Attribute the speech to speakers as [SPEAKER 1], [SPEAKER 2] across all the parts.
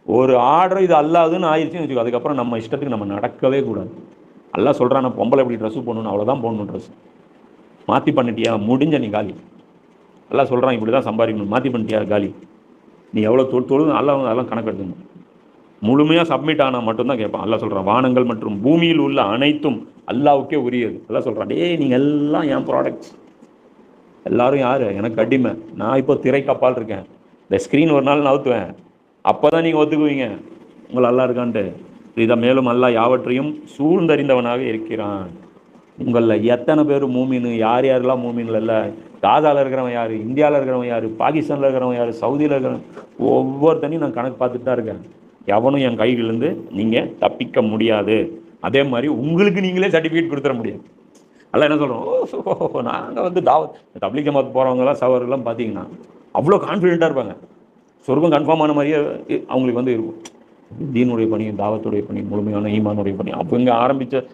[SPEAKER 1] ஒரு ஆர்டர் இது அல்லாதுன்னு ஆயிடுச்சுன்னு வச்சுக்கோ, அதுக்கப்புறம் நம்ம இஷ்டத்துக்கு நம்ம நடக்கவே கூடாது. அல்லாஹ் சொல்கிறான், நான் பொம்பளை எப்படி ட்ரெஸ்ஸு போடணும், அவ்வளோதான் போடணும் ட்ரெஸ். மாற்றி பண்ணிட்டியா முடிஞ்ச நீ காலி. அல்லாஹ் சொல்கிறான் இப்படி தான் சம்பாதிக்கணும், மாற்றி பண்ணிட்டியா காலி. நீ எவ்வளோ தொழுது அல்லாஹ் அதெல்லாம் கணக்கு எடுக்கணும். முழுமையாக சப்மிட் ஆனால் மட்டும்தான் கேட்பான். அல்லாஹ் சொல்கிறான், வானங்கள் மற்றும் பூமியில் உள்ள அனைத்தும் அல்லாஹ்வுக்கே உரியது. அல்லாஹ் சொல்கிறான், டேய் நீங்கள் எல்லாம் என் ப்ராடக்ட்ஸ், எல்லாரும் யார் எனக்கு அடிமை. நான் இப்போ திரைக்கப்பால் இருக்கேன், இந்த ஸ்க்ரீன் ஒரு நாள் நவுத்துவேன், அப்போ தான் நீங்கள் ஒத்துக்குவீங்க உங்களை அல்லா இருக்கான்ட்டு. இதை மேலும் அல்லாஹ் யாவற்றையும் சூழ்ந்தறிந்தவனாக இருக்கிறான். உங்களில் எத்தனை பேர் மூமின்னு, யார் யாரெல்லாம் மூமின்ல இல்லை, காசாவில் இருக்கிறவன் யார், இந்தியாவில் இருக்கிறவன் யார், பாகிஸ்தானில் இருக்கிறவன் யார், சவுதியில் இருக்கிறவன், ஒவ்வொருத்தனையும் நான் கணக்கு பார்த்துட்டு தான் இருக்கேன். எவனும் என் கையிலேருந்து நீங்கள் தப்பிக்க முடியாது. அதே மாதிரி உங்களுக்கு நீங்களே சர்டிஃபிகேட் கொடுத்துட முடியாது. அல்ல என்ன சொல்கிறோம், ஓ நாங்கள் வந்து தப்லீக் ஜமாத் போகிறவங்கலாம் சவர்கள்லாம் பார்த்தீங்கன்னா அவ்வளோ கான்ஃபிடென்ட்டாக இருப்பாங்க. சொர்க்கம் கன்ஃபார்ம் ஆன மாதிரியே அவங்களுக்கு வந்து இருக்கும். தீனுடைய பணி, தாவத்துடைய பணி, முழுமையான ஈமானுடைய பணி. அவங்க ஆரம்பித்த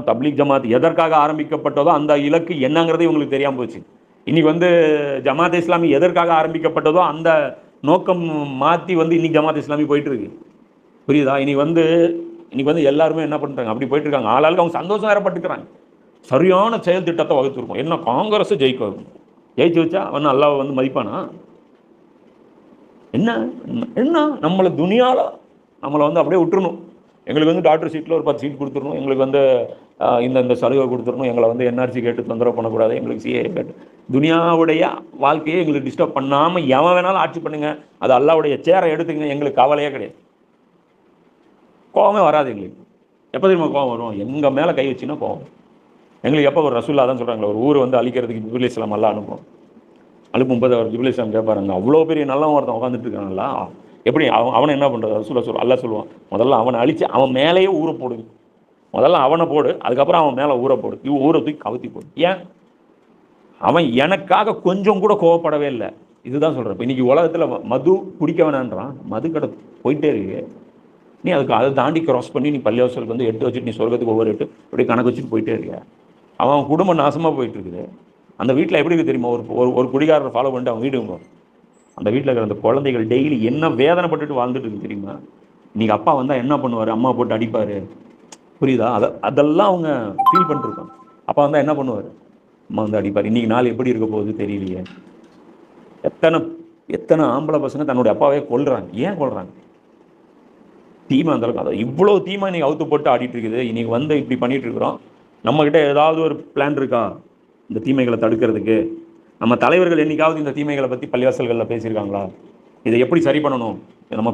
[SPEAKER 1] தப்லீக் ஜமாத் எதற்காக ஆரம்பிக்கப்பட்டதோ அந்த இலக்கு என்னங்கிறதே இவங்களுக்கு தெரியாமல் போச்சு. இன்னைக்கு வந்து ஜமாத் இஸ்லாமி எதற்காக ஆரம்பிக்கப்பட்டதோ அந்த நோக்கம் மாற்றி வந்து இன்னைக்கு ஜமாத் இஸ்லாமி போயிட்டு இருக்கு. புரியுதா? இன்னைக்கு வந்து எல்லாருமே என்ன பண்ணுறாங்க, அப்படி போயிட்டு இருக்காங்க. ஆளாளுக்கு அவங்க சந்தோஷம் வேறப்பட்டுக்கிறாங்க. சரியான செயல் திட்டத்தை வகுத்துருக்கோம். என்ன காங்கிரஸ் ஜெயிச்சு வச்சா அவன் அல்லாஹ் வந்து மதிப்பானா? என்ன என்ன நம்மளை துனியாவில் நம்மளை வந்து அப்படியே விட்டுறணும். எங்களுக்கு வந்து டாக்டர் சீட்டில் ஒரு 10 சீட் கொடுத்துடணும், எங்களுக்கு வந்து இந்த சலுகை கொடுத்துடணும், எங்களை வந்து என்ஆர்சி கேட்டு தொந்தரவு பண்ணக்கூடாது, எங்களுக்கு சிஏ கேட்டு துனியாவுடைய வாழ்க்கையை எங்களுக்கு டிஸ்டர்ப் பண்ணாமல் எவன் வேணாலும் ஆட்சி பண்ணுங்க, அது அல்லாவுடைய சேரை எடுத்துங்க, எங்களுக்கு கவலையே கிடையாது. கோவமே வராது எங்களுக்கு. எப்போ தெரியுமா கோவம் வரும்? எங்கள் மேலே கை வச்சுன்னா கோவம். எங்களுக்கு எப்போ ஒரு ரசூல்லா தான் சொல்கிறாங்களே, ஒரு ஊரை வந்து அழிக்கிறதுக்கு ஜிப்ரீல் இஸ்லாம் எல்லாம் அனுப்பும்போது அவர் ஜிப்ரீல் இஸ்லாம் கேட்பாருங்க, அவ்வளோ பெரிய நல்லவன் ஒருத்தன் உட்காந்துட்டு இருக்காங்களா, எப்படி அவனை என்ன பண்ணுறது? ரசூல்லா அல்லா சொல்லுவான், முதல்ல அவனை அழித்து அவன் மேலேயே ஊரை போடுது. முதல்ல அவனை போடு, அதுக்கப்புறம் அவன் மேலே ஊரை போடு, ஊரை தூக்கி கவுத்தி போடு. ஏன்? அவன் எனக்காக கொஞ்சம் கூட கோவப்படவே இல்லை. இதுதான் சொல்கிறேன். இப்போ இன்றைக்கி உலகத்தில் மது குடிக்க வேணான்றான், மது கடை போயிட்டே இருக்கு. நீ அதை தாண்டி க்ராஸ் பண்ணி நீ பள்ளிவாசலுக்கு வந்து 8 வச்சுட்டு நீ சொர்க்கத்துக்கு ஒவ்வொரு 8 இப்படி கணக்கு வச்சுட்டு போயிட்டே இருக்க. அவன் குடும்பம் நாசமாக போயிட்டு இருக்குது. அந்த வீட்டில் எப்படி இருக்குது தெரியுமா? ஒரு குடிகாரரை ஃபாலோ பண்ணிட்டு அவன் வீடு, அந்த வீட்டில் இருக்கிற அந்த குழந்தைகள் டெய்லி என்ன வேதனைப்பட்டுட்டு வாழ்ந்துட்டு இருக்கு தெரியுமா? இன்றைக்கி அப்பா வந்தால் என்ன பண்ணுவார்? அம்மா போட்டு அடிப்பார். புரியுதா? அதெல்லாம் அவங்க ஃபீல் பண்ணிட்டுருக்காங்க. அப்பா வந்தால் என்ன பண்ணுவார்? அம்மா வந்து அடிப்பார். இன்றைக்கி நாள் எப்படி இருக்க போகுது தெரியலையே. எத்தனை ஆம்பளை பசங்க தன்னுடைய அப்பாவே கொல்றாங்க. ஏன் கொல்றாங்க? தீமை அந்தளவுக்கு. அதை இவ்வளோ தீமை இன்றைக்கி அவுத்து போட்டு ஆடிட்டு இருக்குது. இன்றைக்கி வந்து இப்படி பண்ணிகிட்டு இருக்கிறோம். நம்மக்கிட்ட ஏதாவது ஒரு பிளான் இருக்கா இந்த தீமைகளை தடுக்கிறதுக்கு? நம்ம தலைவர்கள் என்னைக்காவது இந்த தீமைகளை பற்றி பள்ளிவாசல்களில் பேசியிருக்காங்களா? இதை எப்படி சரி பண்ணணும்? நம்ம